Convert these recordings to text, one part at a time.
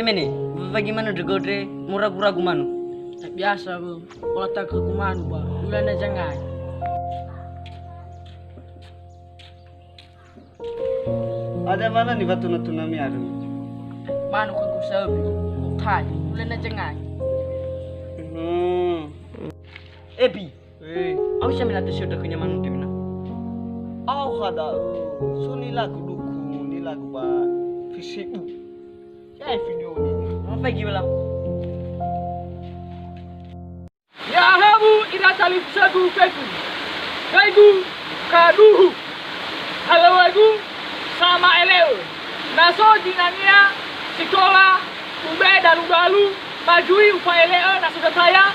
Emene, bagaimana degodre muragu-ragu manu? Biasa bu, kalau tak kegumanu ba, bulan na jangan. Ada mana nih batu natunami ada? Manu kagu sabi, utai, bulan na jangan. Ebi, aku siya minatu siya dakunya manu timna. Au kada, so nilagu duku, nilagu ba fisiku. Ya video ni. Apa lagi bilang? Ya habu ila talib sagu kaiku, kaiku kaduhu, halawagu sama eleo. Naso dinania sikola, ube dalu-dalu, majui upa eleo na sudah saya.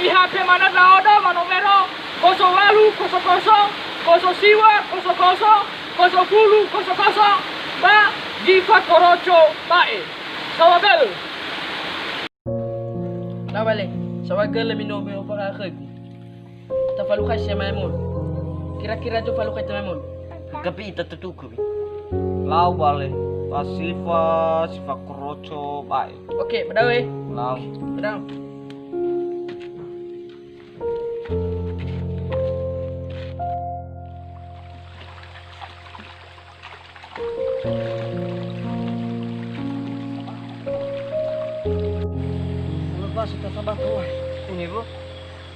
Di HP mana naoda manomero 08 00 00 siwa 00 00 00 ba Giva Korocho bae. Sawabel. Nawale, sawagel minome para kagu. Tafaluka siya maimon. Kira-kira jo faluka ita maimon. Kapi ita tutuku. Lau bale, pasifa, sifa kroco, baik. Oke, badawe. Lau. Badaw. Lepas kita sabar tuh. Ini bu.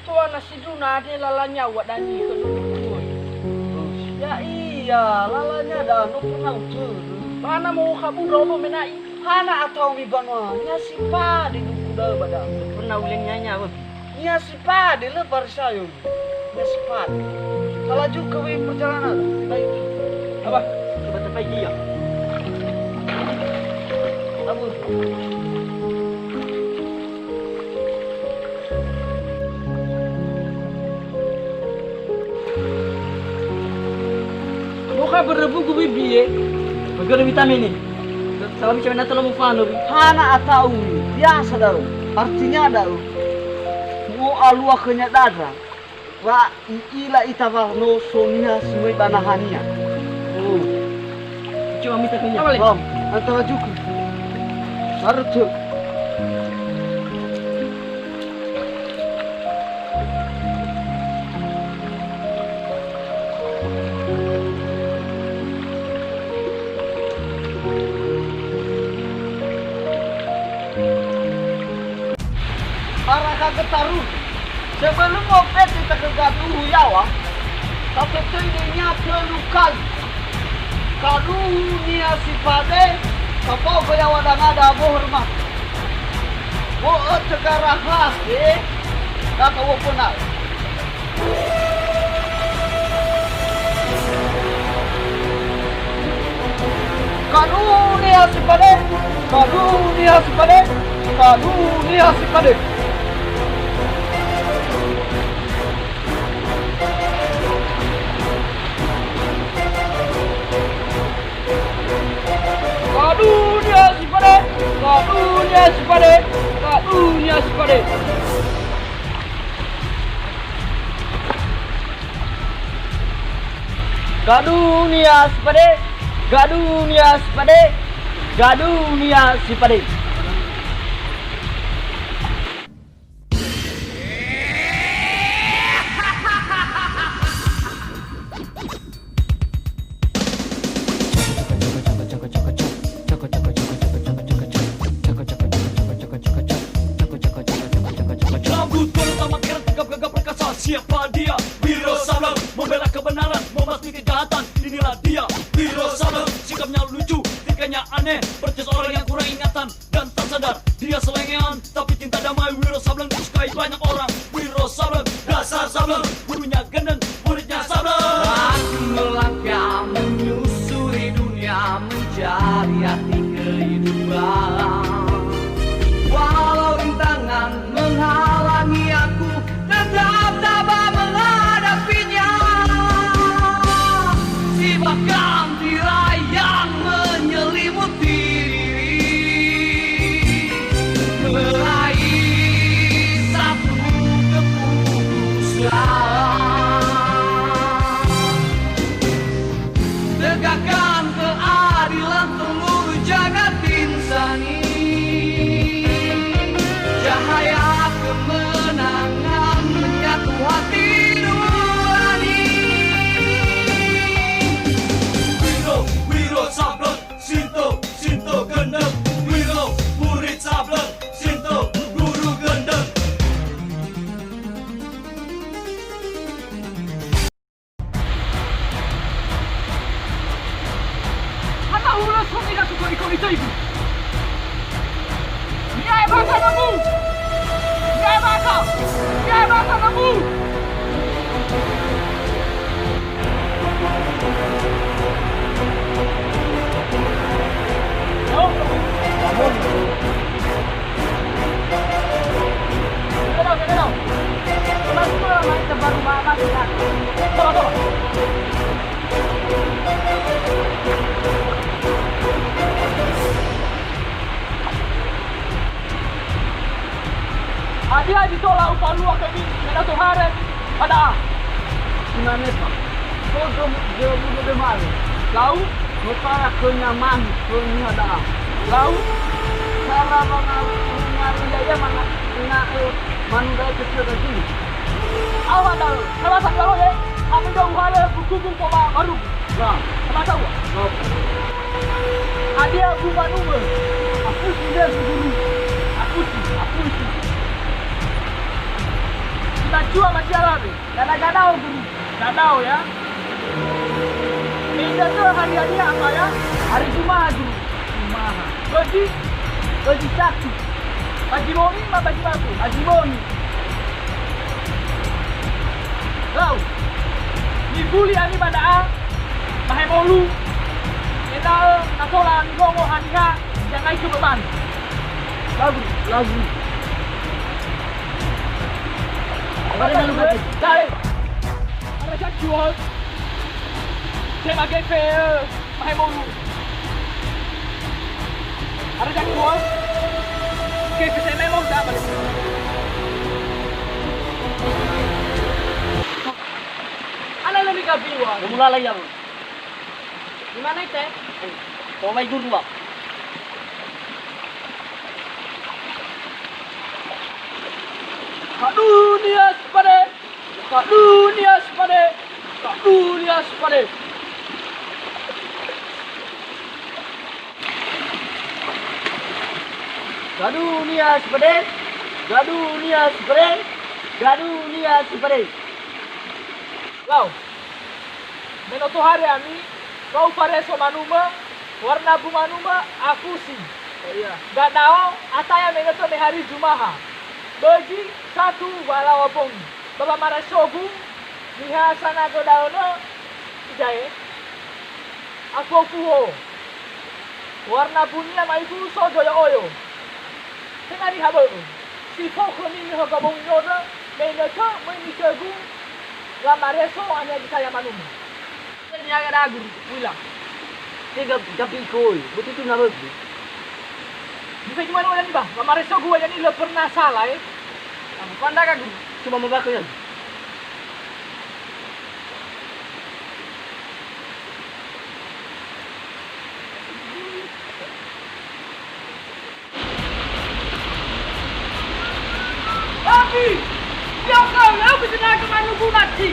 Tuan nasi duna ada lalanya wadani ke dulu. Ya iya, lalanya dah nu pernah utur. Mana mau kamu dulu menai? Hana atau wibanwa, nya sipa di duku dah badang. Pernah ulen nyanya apa? Nya sipa di lebar sayo. Nya sipa. Kalau juga wi perjalanan, baik. Apa? Coba tepai dia. Abu. Muka berebu gue biye. Bagaimana vitamin ini? Salam cewek nata lo mufano bi. Hana atau biasa daru. Artinya daru. Mu alua kenya dada. Wa ila itava no sonia semui banahania. Oh. Coba minta kenya. Apa lagi? Bom, antara juga. Harus. Arah ketaruh. Sebelum opet kita kegatuh yawa. Tapi tu ininya terluka. Karunia si pade. Kapau kaya wadang ada hormat. Wo sekarang hake. Tak kau pernah. Karunia si pade. Karunia si pade. Karunia si pade. Kadunya si pade, kadunya si pade, kadunya si pade. Gadunia si pade. Gadunia si pade. Gadunia si pade. Rambut terutama keren tegap-gagap perkasa. Siapa dia? Wiro Sableng, membela kebenaran, membasmi kejahatan. Inilah dia, Wiro Sableng. Sikapnya lucu, tingkahnya aneh, percis orang yang kurang ingatan dan tak sadar. Dia selengean, tapi cinta damai. Wiro Sableng disukai banyak orang. Wiro Sableng, dasar Sableng, gurunya gendeng, muridnya Sableng. Aku melangkah menyusuri dunia mencari arti kehidupan. Walau rintangan menghalangi aku, tetap tabah menghadapinya. Si bahkan tirai yang menyelimuti diri, meraih satu keputusan. kemenangan menyatu hati nurani. Wiro sablon, Sinto gendeng. Wiro murid sablon, Sinto guru gendeng. Anak ulas kami nak tukar ikut itu ibu. Dia bangsa kamu. Dia bangsa kamu. Dia ditolak upah luar kami kena Tuhan pada Gimana Pak? Kau dia malu. laut Mutara kenyaman kenyada. laut Cara mengaruhi mana manusia kecil tadi. awak dah kalau tak kalau ya kami dah uhala buku pola baru Nah, sama tahu ada bunga number aku sudah segini. aku sih kita jual masalah ni gadau guru gadau ya ini tu hari-hari apa ya hari Jumaat guru gaji satu bagi boni apa bagi aku Haji Boni. Lau, ni buli ani pada mahai bolu. Kita nasola ni gongo hanya jangan ikut beban. Lagu. Ada dalam hati. Cari. Ada cak jual. Saya pakai fair mahai bolu. Ada cak jual. Okey, saya memang tak balik. Ana lebih kapiwa. Mula lagi apa? Di mana itu? Kau main dulu Pak. Kak dunia sepade. Kak dunia sepade. Kak dunia sepade. Gadunia sepede. Gadunia sepede. Gadunia sepede. Lau. Menoto hari ami. Kau pareso manuma. Warna bunga numa. Aku sih. Iya. Gak tahu. Ataya menoto di hari Jumaha. Bagi satu wala wapong. Baba marasogu. Niha sana ko daono. Ijae. Aku puho. Warna bunyi maiku so joyo oyo. Tengah di habel. Si foko ni ho gabong nyoda. Menoto meni segu. Gamareso hanya di saya manuma. Ini agak ragu. Wila. Tiga tapi koi. Betul tu nak betul. Bisa gimana orang ni bang? Gamareso gua jadi lo pernah salah eh. Pandai kan? Cuma membaca kan? Tapi, dia kau nak bersenang ke mana pun mati.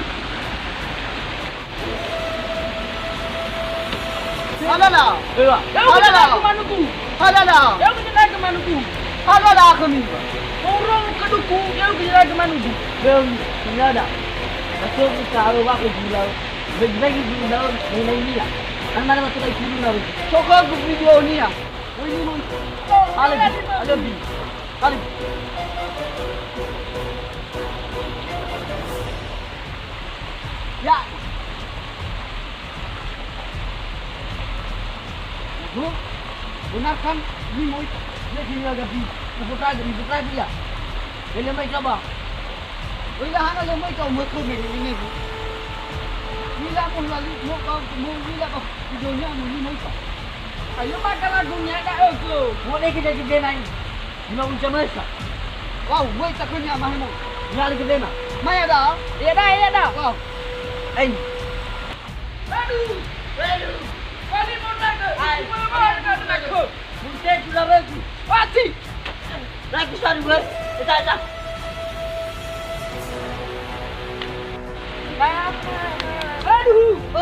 Halala. Iya. Dia bersenang ke mana pun. Halala. Dia bersenang ke mana pun. Halala kami. Orang keduku dia bersenang ke mana pun. Belum ada. Masuk kita harus aku gila. Bagi gila ini lah. Ang mana masuk lagi gila. Coba aku video ni ya. Ini mau. Ada bi. Kali. Ya. Bu, benar kan? Ini mau dia sini agak bi. Putra dia. Ele mai coba. Bila hana yang mai kau mesti ini bu. Bila pun lagi mau kau bila kau videonya ini mai kau. Ayo makan lagunya dah aku. Mau ni kita jadi naik. Lima macam mana? Wow, mai tak kena mahal mau. Nyali kita na. Mai ada? Ya dah. Wow. Eh, Aduh. Kali mau nak ke? Mana nak ke? mungkin sudah bagus. Mati. Lagi satu bulan. Kita.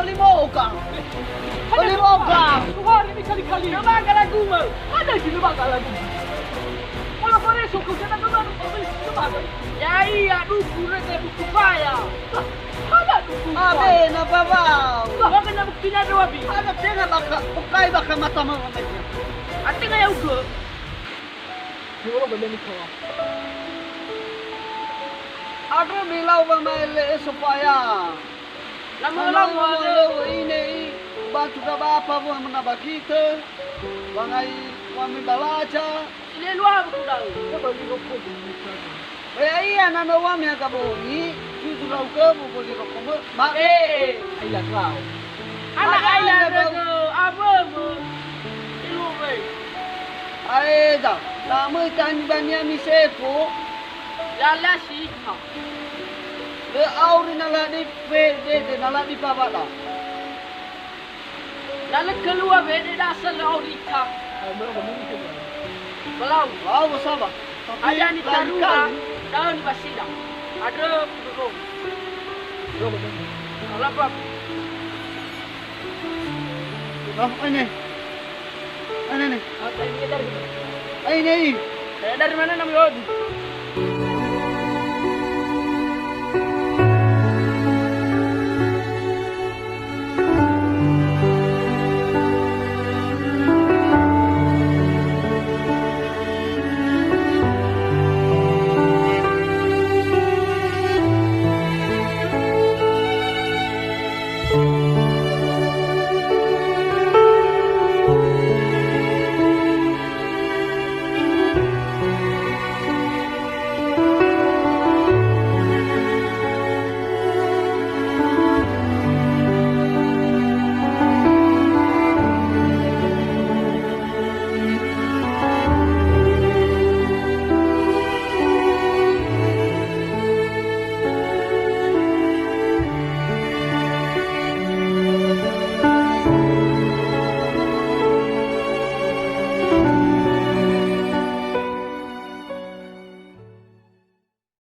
beli moga. Beli moga. Tuhan ini kali-kali. Coba lagu mau. Ada di lembaga lagi. Kalau kore suku kita tuh baru beli lembaga. Ya iya duku rete duku paya. Ada duku. Abe na baba. Kau kena buktinya ada wabi. Ada tena baka bukai baka mata mama. Ati kaya ugo. Juro beli ni kau. Aku bilang pemain supaya Lama-lama ada. ini batu apa pun menambah kita. Bangai kami balaja. Ini luar kudang. Coba beli rokok. Iya nana wami agak bongi. Justru lau ke boleh rokok. Mak Ayah kau. Anak Ada ayah ada ada apa bu? Ilu be. Aida, lama tanya banyak misepo. Lala sih. Le auri nala di de nala di babala. Lala keluar be de dasar aurika. Belau. Wow, sabar. Ada ni taruna. Daun basida. Ada burung. Kalau apa? Oh, ini. Ini. Ada ini dari. Ini. Saya dari mana namanya?